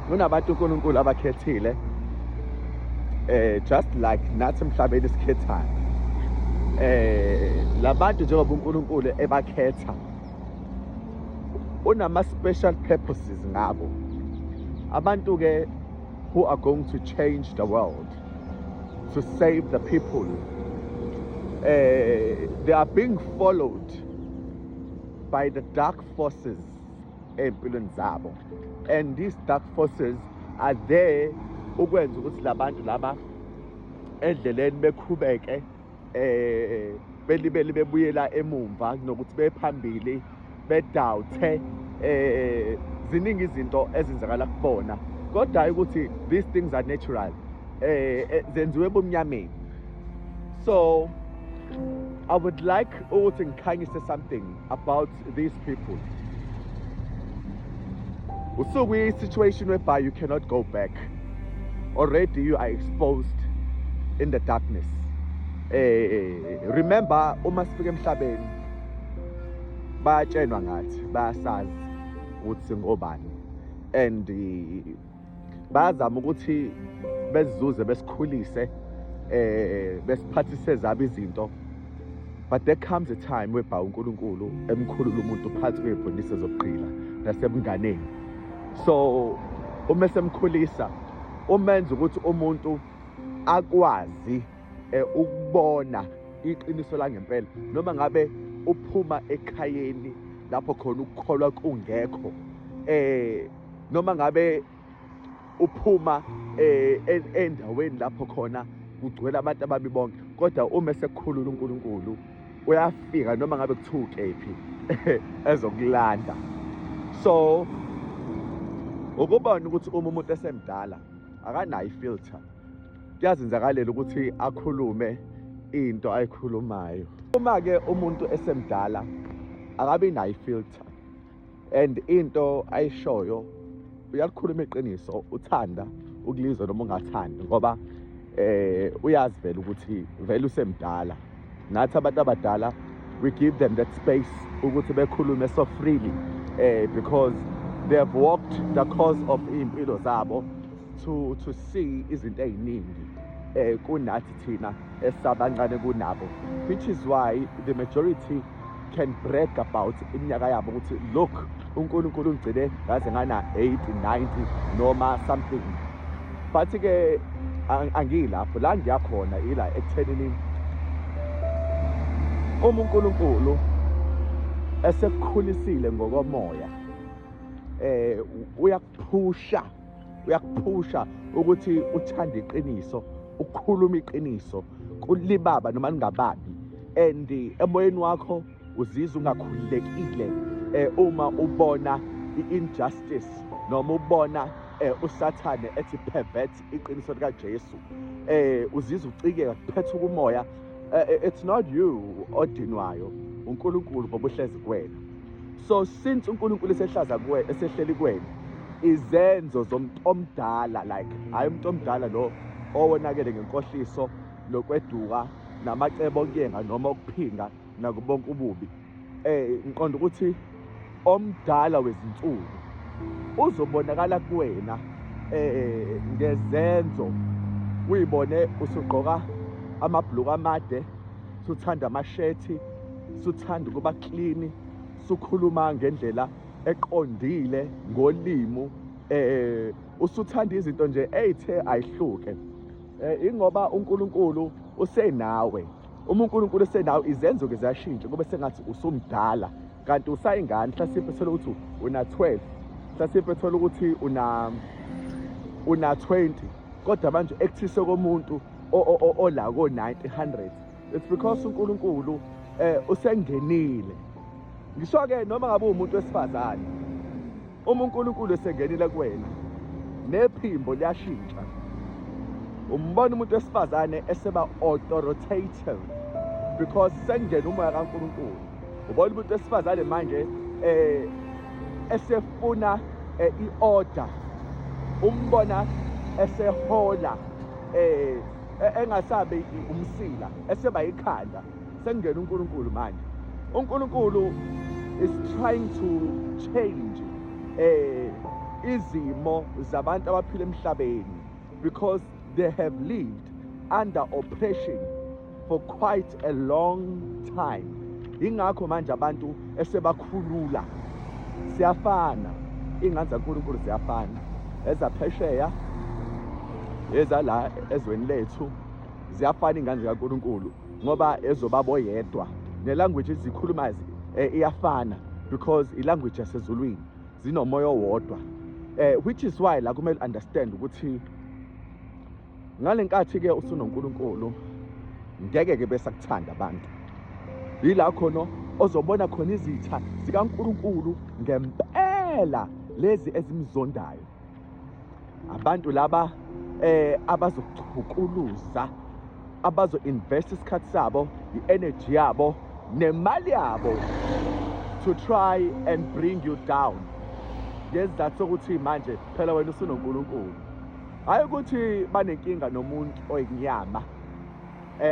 kunabantu uNkulunkulu abakhethile just like nathi emhlabeni isikhethayo. Labantu njengoba uNkulunkulu ebakhetha unama special purposes ngabo. Abantu ke who are going to change the world, to save the people. They are being followed by the dark forces empilweni zabo, and these dark forces are there ukwenza ukuthi labantu laba endleleni bekhubeke belibele bebuyela emumva nokuthi bephambili bedawuthe ziningi izinto ezenzakala kubona, kodwa hayi ukuthi these things are natural, zenziwe ebumnyameni. So I would like ukuthi ngikhanyise something about these people. Usuku yi-situation whereby you cannot go back. Already you are exposed in the darkness. Remember, uma sifika emhlabeni bayatshenwa ngathi bayasazi ukuthi ngobani, and bayazama ukuthi besizuze besikhulise besiphathise zabo izinto, but there comes a time whereby uNkulunkulu emkhulula umuntu phansi kwezimfundiso zokuqila nasebunganeni. So uma semkhulisa umenza ukuthi umuntu akwazi ukubona iqiniso la ngempela, noma ngabe uphuma ekhayeni lapho khona ukukholwa kungekho, noma ngabe uphuma endaweni lapho khona kugcwele abantu ababi bonke, kodwa uma sekukhulula uNkulunkulu uyafika noma ngabe kuthiwa kephi ezokulanda. So ukubona ukuthi uma umuntu esemdala akanayo ifilter, kuyazenzakalela ukuthi akhulume into ayikhulumayo. Uma ke umuntu esemdala akabi nayo ifilter, and into ayishoyo uyalikhuluma iqiniso, uthanda ukulizwa noma ungathandi, ngoba uyazi vele ukuthi vele usemdala. Nathi abantu abadala we give them that space ukuthi bekhulume so freely, because they have walked the course of impilo zabo to see izinto eziningi kunathi thina esabancane kunabo, which is why the majority can brag about iminyaka yabo ukuthi look, uNkulunkulu ungcine ngaze ngana 80 90 noma something. But ke angilapho, la ngiyakhona ila ekuthenini uma uNkulunkulu esekukhulisile ngokomoya, uyakuphusha ukuthi uthande iqiniso, ukukhuluma iqiniso kulibaba noma lingababi, and emoyeni wakho uzizwa ungakhululekile uma ubona i-injustice noma ubona usathane ethi pervert iqiniso lika Jesu, uzizwa ucikeka kuphethe kumoya. It's not you odinwayo, uNkulunkulu ngoba uhlezi kuwena. So since uNkulunkulu esehleli kuwena, izenzo zomuntu omdala, like hayi umuntu omdala lo owonakele ngenkohliso nokweduka namacebo okuyenga noma ukuphinga nakubonke ububi, ngiqonda ukuthi omdala wezinsuku uzobonakala kuwena ngezenzo. Uyibone usugqoka amabhuluku amade, suthanda amashethi, suthanda ukuba clean, sukhuluma ngendlela eqondile ngolimo, usuthanda izinto nje ezithe ayihluke, ingoba uNkulunkulu usenawe. Uma uNkulunkulu usenawe, izenzo ke ziyashintsha kube sengathi usumdala, kanti usayingane. Mhlasimpe thola ukuthi una 12, mhlasimpe thola ukuthi una 20, kodwa manje ekuthise komuntu ola ko 90 100. It's because uNkulunkulu usengenile. Ngisho ke noma ngabe umuntu wesifazane, uma uNkulunkulu esengenile kuwena, nephimbo liyashintsha. Umbona umuntu wesifazane eseba authoritative because sengena umoya kaNkulunkulu. Ubona umuntu wesifazane manje esefuna i-order, umbona esehola, engasabe umsila, eseba ikhanda. Sengena uNkulunkulu manje. uNkulunkulu is trying to change izimo zabantu abaphila emhlabeni, because they have lived under oppression for quite a long time. Ingakho manje abantu esebakhulula siyafana, ingane zaNkulunkulu ziyafana, ezaphesheya ezala ezweni lethu ziyafana ingane zikaNkulunkulu ngoba ezobabo yedwa, nelanguage ezikhuluma iyafana because ilanguage yasezulwini zinomoya owodwa, which is why la kumele understand ukuthi ngalenkathi ke usunoNkulunkulu ngeke ke bese kuthanda abantu. Yila khona ozobona khona izitha zikaNkulunkulu ngempela lezi ezimzondayo, abantu laba abazokuchukuluza, abazo invest isikhathi sabo, i-energy yabo nemali yabo to try and bring you down. Ngezathu sokuthi manje phela wena usunoNkulunkulu, hayi ukuthi banenkinga nomuntu oyinyama,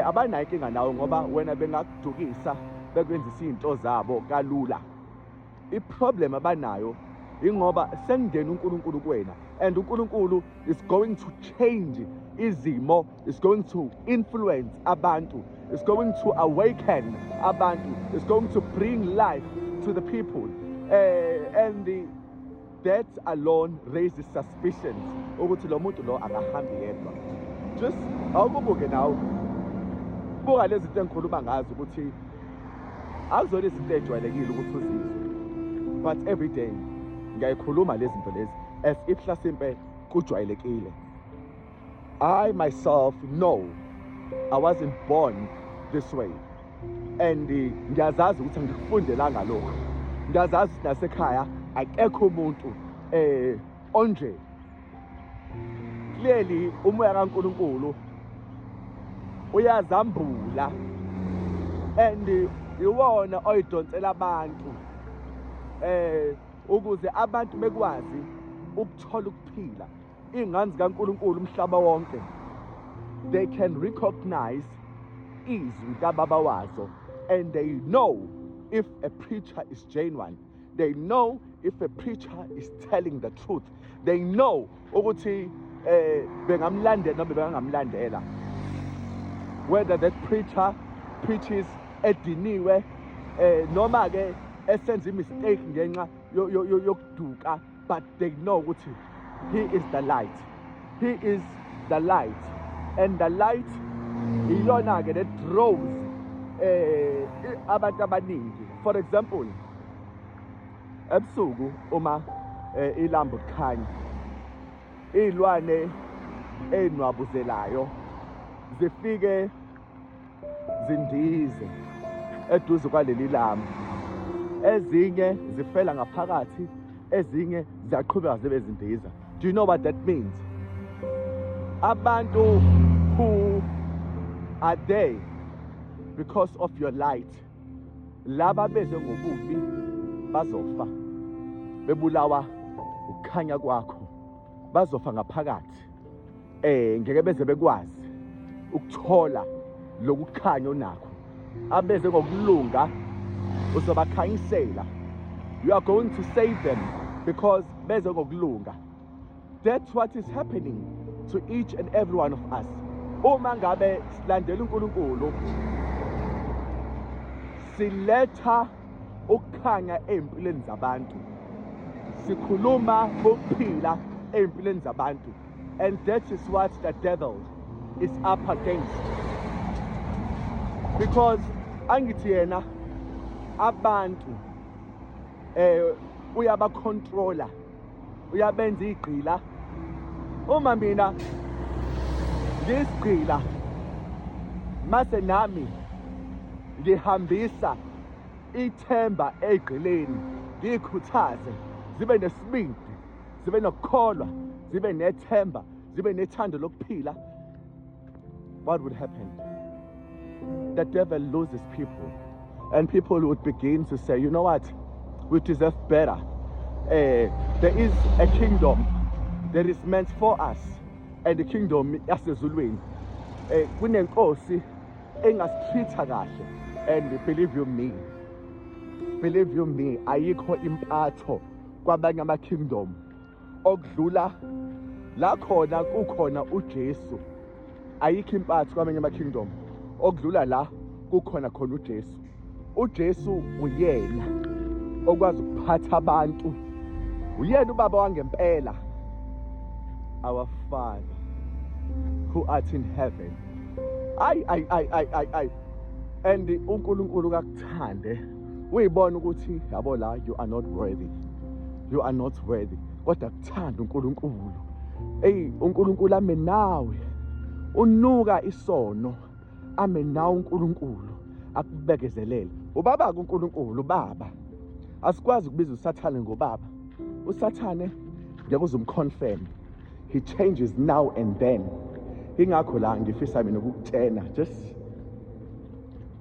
abanayo inkinga nawo ngoba wena bengakudukisa bekwenzisa izinto zabo kalula. I-problem abanayo ingoba sengena uNkulunkulu kuwena, and uNkulunkulu is going to change izimo, is going to influence abantu, is going to awaken abantu, is going to bring life to the people, and that alone raises suspicions ukuthi lo muntu lo akahambi yedwa. Just awukubuke nawe, buka lezi zinto engikhuluma ngazo ukuthi akuzona izinto ejwayelekile ukuthi uzizwe, but every day ngiyayikhuluma lezi zinto lezi as if hlasimpe kujwayelekile. I myself know I wasn't born this way, and ngiyazazi ukuthi ngikufundelanga lokho. Ngiyazazi nasekhaya akekho umuntu onje. Clearly umoya kaNkulunkulu uyazambula, and iwona oyidonsela abantu ukuze abantu bekwazi ukuthola ukuphila. Ingane zikaNkulunkulu umhlaba wonke, they can recognize izwi kababa wazo, and they know if a preacher is genuine. They know if a preacher is telling the truth. They know ukuthi bengamlandela noma bengamlandela, whether that preacher preaches ediniwe noma ke esenza mistake ngenxa yokuduka, but they know ukuthi he is the light. He is the light, and the light iyona ke that draws abantu abaningi. For example, ebusuku uma ilambu likhanya, izilwane enwabuzelayo zifike zindize eduze kwaleli lambu, ezinye zifela ngaphakathi, ezinye ziyaqhubeka zibe zindiza. Do you know what that means? Abantu who are there because of your light, laba beze ngobubi bazofa, bebulawa ukukhanya kwakho, bazofa ngaphakathi. Ngeke beze bekwazi ukuthola lokukhanya onakho. Abeze ngokulunga uzobakhanyisela. You are going to save them because beze ngokulunga. That's what is happening to each and every one of us. Uma ngabe silandela uNkulunkulu, siletha ukukhanya empilweni zabantu, sikhuluma ukuphila empilweni zabantu, and that is what the devil is up against. Because angithi yena abantu uyabacontrola, uyabenza igqila. Uma mina ngisigqila, mase nami ngihambisa ithemba egqileni, ngikhuthaze zibe nesibindi, zibe nokukholwa, zibe nethemba, zibe nethando lokuphila, what would happen? The devil loses people, and people would begin to say, you know what, we deserve better. There is a kingdom that is meant for us, and the kingdom yasezulwini kunenkosi engasitreat-a kahle. And believe you me, ayikho impatho kwabanye ama-kingdom okudlula la khona kukhona uJesu. Ayikho impatho kwamanye ama-kingdom okudlula la kukhona khona uJesu. uJesu uyena okwazi ukuphatha abantu, uyena ubaba wangempela. Our Father who art in heaven. And uNkulunkulu kakuthande uyibona ukuthi yabo la, you are not worthy, you are not worthy, kodwa kuthanda uNkulunkulu. uNkulunkulu ame nawe, unuka isono, ame nawe uNkulunkulu akubekezelele. Ubaba kuNkulunkulu, ubaba. Asikwazi ukubiza uSathane ngobaba. uSathane ngeke uzumconfirm, he changes now and then. Ingakho la ngifisa mina ukukutshena, just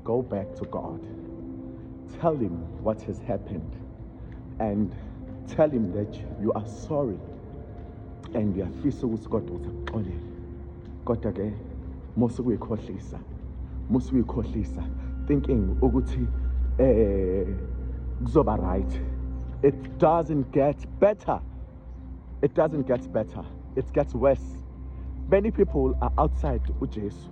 go back to God, tell him what has happened, and tell him that you are sorry, and uyafisa ukuthi kodwa uzakuxolele. Kodwa ke musukuyikhohlisa thinking ukuthi kuzoba right. It doesn't get better, it doesn't get better, it gets worse. Many people are outside uJesu.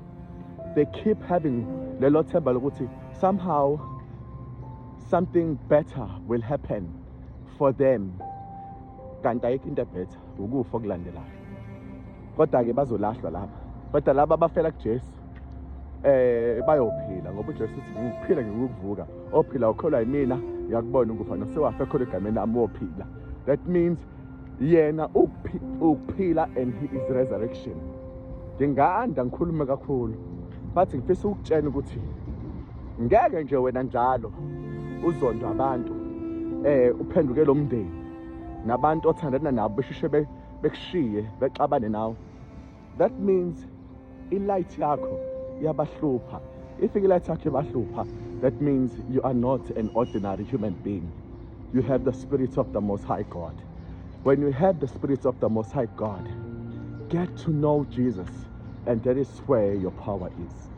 They keep having lelo themba lokuthi somehow something better will happen for them. Kanti ayikho into better, ukufa okulandelayo. Kodwa ke bazolahlwa lapha. Kodwa laba abafela kuJesu bayophila, ngoba uJesu uthi ngiphila ngikuvuka. Ophila ukholwa yimina ngiyakubona ukufa, nosewafa ekholwa egameni lami wophila. That means yena ukuphila and he is resurrection. Nginganda ngikhulume kakhulu, but ngifisa ukutshela ukuthi ngeke nje wena njalo uzondwa abantu uphenduke lo mndeni nabantu othandana nabo besheshe bekushiye bexabane nawe. That means ilight yakho iyabahlupha. If ilight yakho iyabahlupha, that means you are not an ordinary human being. You have the Spirit of the Most High God. When you have the Spirit of the Most High God, get to know Jesus, and that is where your power is.